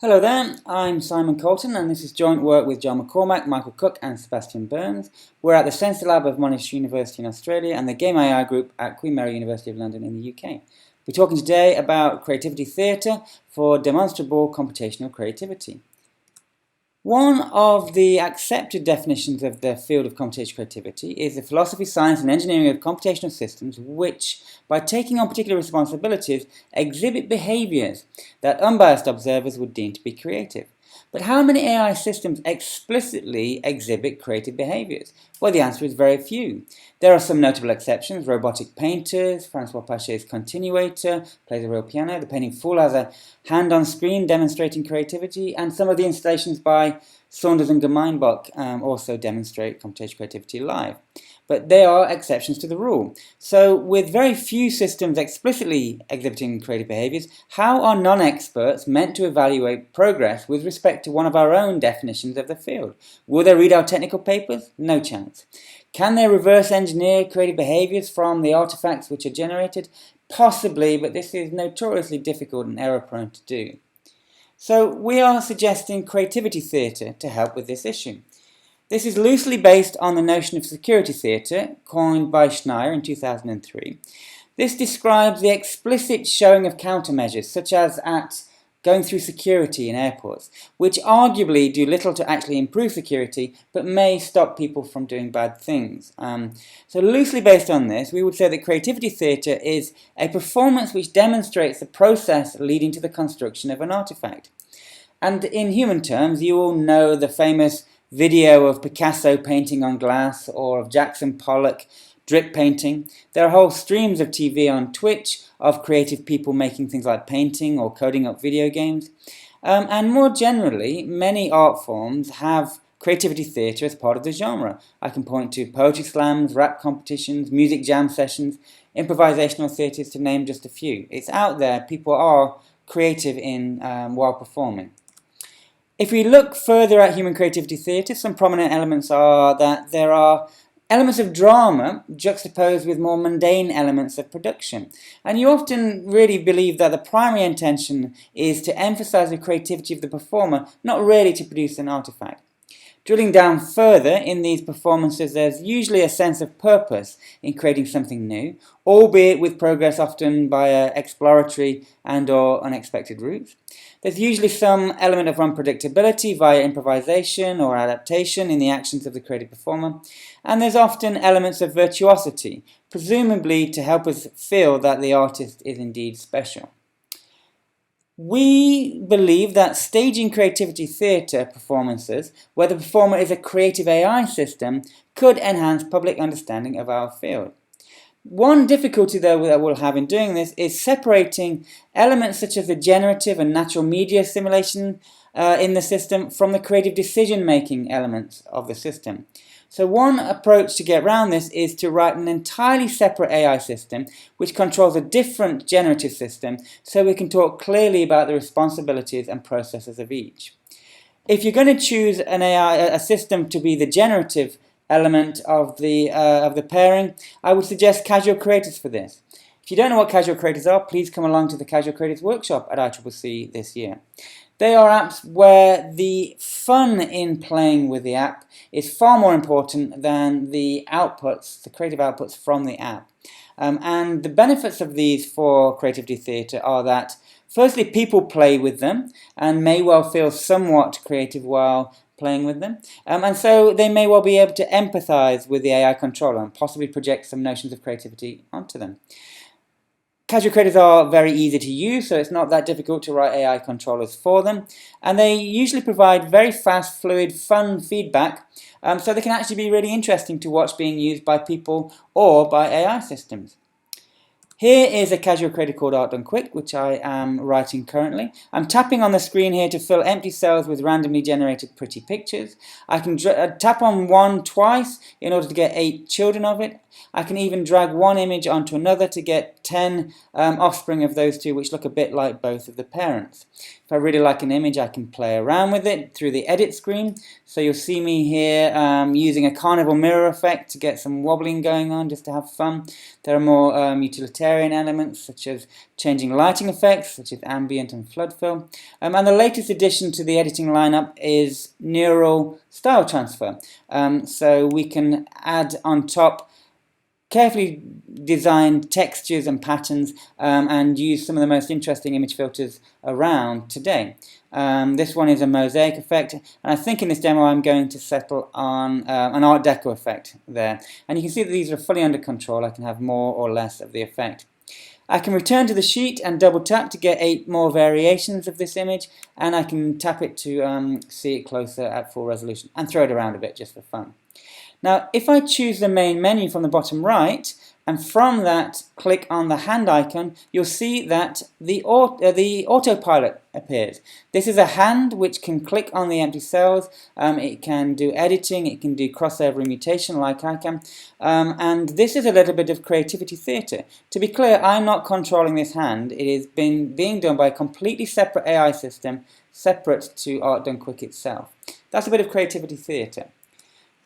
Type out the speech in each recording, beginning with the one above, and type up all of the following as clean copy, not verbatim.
Hello there, I'm Simon Colton and this is joint work with John McCormack, Michael Cook and Sebastian Berns. We're at the Sensor Lab of Monash University in Australia and the Game AI group at Queen Mary University of London in the UK. We're talking today about creativity theatre for demonstrable computational creativity. One of the accepted definitions of the field of computational creativity is the philosophy, science and engineering of computational systems which, by taking on particular responsibilities, exhibit behaviours that unbiased observers would deem to be creative. But how many AI systems explicitly exhibit creative behaviours? Well, the answer is very few. There are some notable exceptions: robotic painters, Francois Pachet's Continuator plays a real piano, the painting Fool has a hand on screen demonstrating creativity, and some of the installations by Saunders and Gemeinbach also demonstrate computational creativity live. But they are exceptions to the rule. So with very few systems explicitly exhibiting creative behaviours, how are non-experts meant to evaluate progress with respect to one of our own definitions of the field? Will they read our technical papers? No chance. Can they reverse engineer creative behaviours from the artefacts which are generated? Possibly, but this is notoriously difficult and error-prone to do. So we are suggesting creativity theatre to help with this issue. This is loosely based on the notion of security theatre, coined by Schneier in 2003. This describes the explicit showing of countermeasures, such as at going through security in airports, which arguably do little to actually improve security, but may stop people from doing bad things. So loosely based on this, we would say that creativity theatre is a performance which demonstrates the process leading to the construction of an artifact. And in human terms, you all know the famous video of Picasso painting on glass or of Jackson Pollock drip painting. There are whole streams of TV on Twitch of creative people making things like painting or coding up video games. And more generally, many art forms have creativity theatre as part of the genre. I can point to poetry slams, rap competitions, music jam sessions, improvisational theatres, to name just a few. It's out there, people are creative in while performing. If we look further at human creativity theatre, some prominent elements are that there are elements of drama juxtaposed with more mundane elements of production. And you often really believe that the primary intention is to emphasize the creativity of the performer, not really to produce an artifact. Drilling down further in these performances, there's usually a sense of purpose in creating something new, albeit with progress often via exploratory and/or unexpected routes. There's usually some element of unpredictability via improvisation or adaptation in the actions of the creative performer, and there's often elements of virtuosity, presumably to help us feel that the artist is indeed special. We believe that staging creativity theatre performances, where the performer is a creative AI system, could enhance public understanding of our field. One difficulty, though, that we'll have in doing this is separating elements such as the generative and natural media simulation in the system from the creative decision-making elements of the system. So one approach to get around this is to write an entirely separate AI system which controls a different generative system, so we can talk clearly about the responsibilities and processes of each. If you're going to choose an a system to be the generative element of the pairing, I would suggest casual creators for this. If you don't know what casual creators are, please come along to the Casual Creators Workshop at ICCC this year. They are apps where the fun in playing with the app is far more important than the outputs, the creative outputs from the app. And the benefits of these for creativity theatre are that, firstly, people play with them and may well feel somewhat creative while playing with them. And so they may well be able to empathise with the AI controller and possibly project some notions of creativity onto them. Casual creators are very easy to use, so it's not that difficult to write AI controllers for them. And they usually provide very fast, fluid, fun feedback, so they can actually be really interesting to watch being used by people or by AI systems. Here is a casual creator called Art Done Quick, which I am writing currently. I'm tapping on the screen here to fill empty cells with randomly generated pretty pictures. I can tap on one twice in order to get 8 children of it. I can even drag one image onto another to get 10 offspring of those two, which look a bit like both of the parents. If I really like an image, I can play around with it through the edit screen. So you'll see me here using a carnival mirror effect to get some wobbling going on, just to have fun. There are more utilitarian utilitarian elements such as changing lighting effects, such as ambient and flood fill. And the latest addition to the editing lineup is neural style transfer. So we can add on top carefully designed textures and patterns and use some of the most interesting image filters around today. This one is a mosaic effect, and I think in this demo I'm going to settle on an Art Deco effect there. And you can see that these are fully under control. I can have more or less of the effect. I can return to the sheet and double tap to get 8 more variations of this image, and I can tap it to see it closer at full resolution and throw it around a bit just for fun. Now, if I choose the main menu from the bottom right, and from that click on the hand icon, you'll see that the autopilot appears. This is a hand which can click on the empty cells. It can do editing, it can do crossover mutation like I can, and this is a little bit of creativity theatre. To be clear, I'm not controlling this hand. It is being done by a completely separate AI system, separate to Art Done Quick itself. That's a bit of creativity theatre.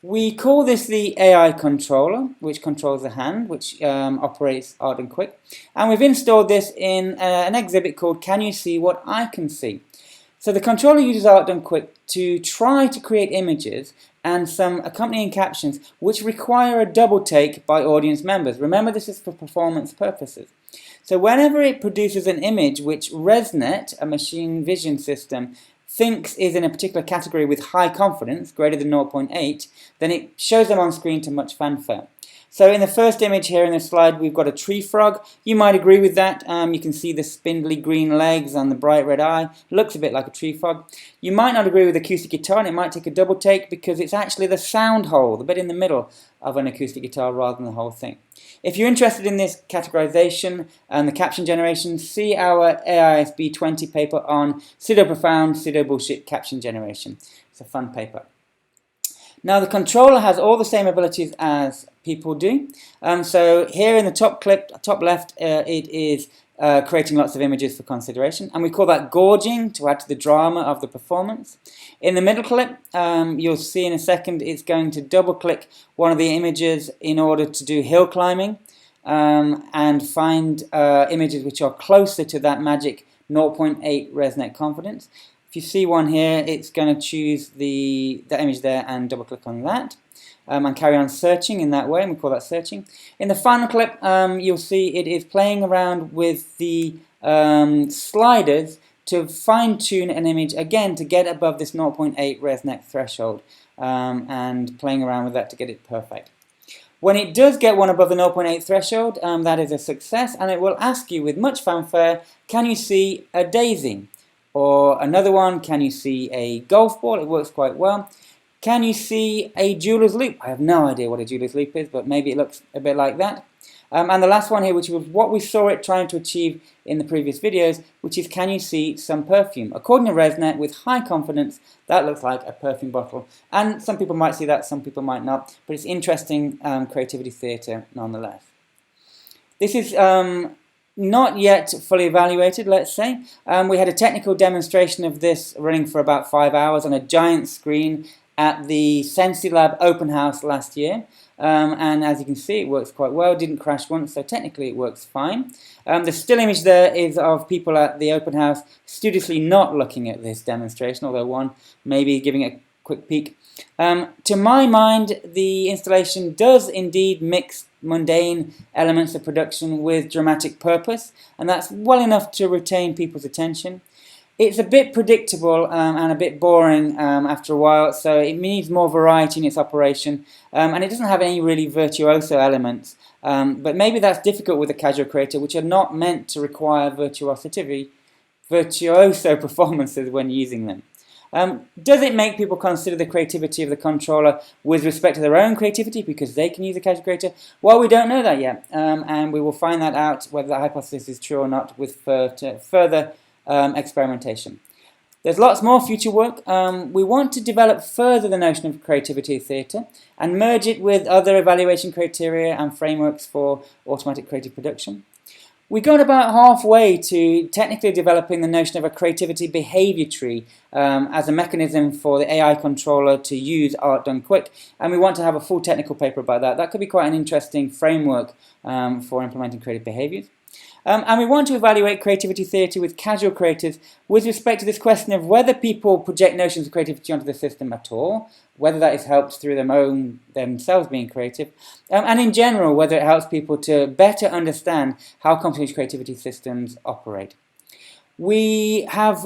We call this the AI controller, which controls the hand, which operates Art Done Quick. And we've installed this in an exhibit called Can You See What I Can See? So the controller uses Art Done Quick to try to create images and some accompanying captions which require a double take by audience members. Remember, this is for performance purposes. So whenever it produces an image which ResNet, a machine vision system, thinks is in a particular category with high confidence, greater than 0.8, then it shows them on screen to much fanfare. So in the first image here in this slide, we've got a tree frog. You might agree with that. You can see the spindly green legs and the bright red eye. Looks a bit like a tree frog. You might not agree with acoustic guitar, and it might take a double take because it's actually the sound hole, the bit in the middle of an acoustic guitar rather than the whole thing. If you're interested in this categorization and the caption generation, see our AISB'20 paper on pseudo-profound, pseudo-bullshit caption generation. It's a fun paper. Now the controller has all the same abilities as people do. So here in the top clip, top left, it is creating lots of images for consideration, and we call that gorging to add to the drama of the performance. In the middle clip, you'll see in a second, it's going to double click one of the images in order to do hill climbing and find images which are closer to that magic 0.8 ResNet confidence. If you see one here, it's going to choose the image there and double click on that and carry on searching in that way, and we call that searching. In the final clip, you'll see it is playing around with the sliders to fine-tune an image again to get above this 0.8 ResNet threshold and playing around with that to get it perfect. When it does get one above the 0.8 threshold, that is a success, and it will ask you with much fanfare, can you see a daisy? Or another one, can you see a golf ball? It works quite well. Can you see a jeweler's loop? I have no idea what a jeweler's loop is, but maybe it looks a bit like that. And the last one here, which was what we saw it trying to achieve in the previous videos, which is can you see some perfume? According to ResNet, with high confidence, that looks like a perfume bottle. And some people might see that, some people might not, but it's interesting creativity theatre nonetheless. This is not yet fully evaluated, let's say. We had a technical demonstration of this running for about 5 hours on a giant screen at the SensiLab open house last year. And as you can see, it works quite well. Didn't crash once, so technically it works fine. The still image there is of people at the open house studiously not looking at this demonstration, although one maybe giving it a quick peek. To my mind, the installation does indeed mix mundane elements of production with dramatic purpose, and that's well enough to retain people's attention. It's a bit predictable and a bit boring after a while, so it needs more variety in its operation, and it doesn't have any really virtuoso elements, but maybe that's difficult with a casual creator, which are not meant to require virtuoso performances when using them. Does it make people consider the creativity of the controller with respect to their own creativity because they can use a casual creator? Well, we don't know that yet, and we will find that out whether that hypothesis is true or not with further experimentation. There's lots more future work. We want to develop further the notion of creativity theatre and merge it with other evaluation criteria and frameworks for automatic creative production. We got about halfway to technically developing the notion of a creativity behavior tree as a mechanism for the AI controller to use art done quick, and we want to have a full technical paper about that. That could be quite an interesting framework for implementing creative behaviors. And we want to evaluate creativity theatre with casual creators with respect to this question of whether people project notions of creativity onto the system at all, whether that is helped through themselves being creative, and in general, whether it helps people to better understand how computational creativity systems operate. We have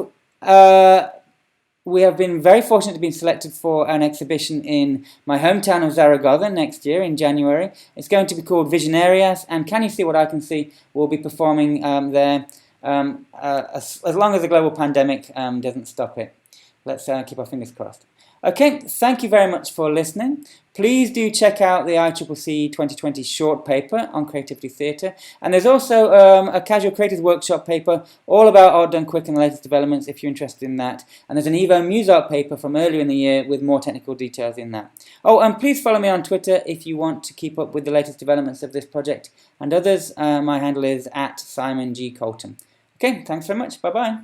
been very fortunate to be selected for an exhibition in my hometown of Zaragoza next year in January. It's going to be called Visionarias, and Can You See What I Can See? We'll be performing there as long as the global pandemic doesn't stop it. Let's keep our fingers crossed. Okay, thank you very much for listening. Please do check out the ICCC 2020 short paper on creativity theatre. And there's also a casual creators workshop paper all about art done quick and the latest developments if you're interested in that. And there's an Evo MuseArt paper from earlier in the year with more technical details in that. Oh, and please follow me on Twitter if you want to keep up with the latest developments of this project and others. My handle is @SimonGColton. Okay, thanks very much. Bye-bye.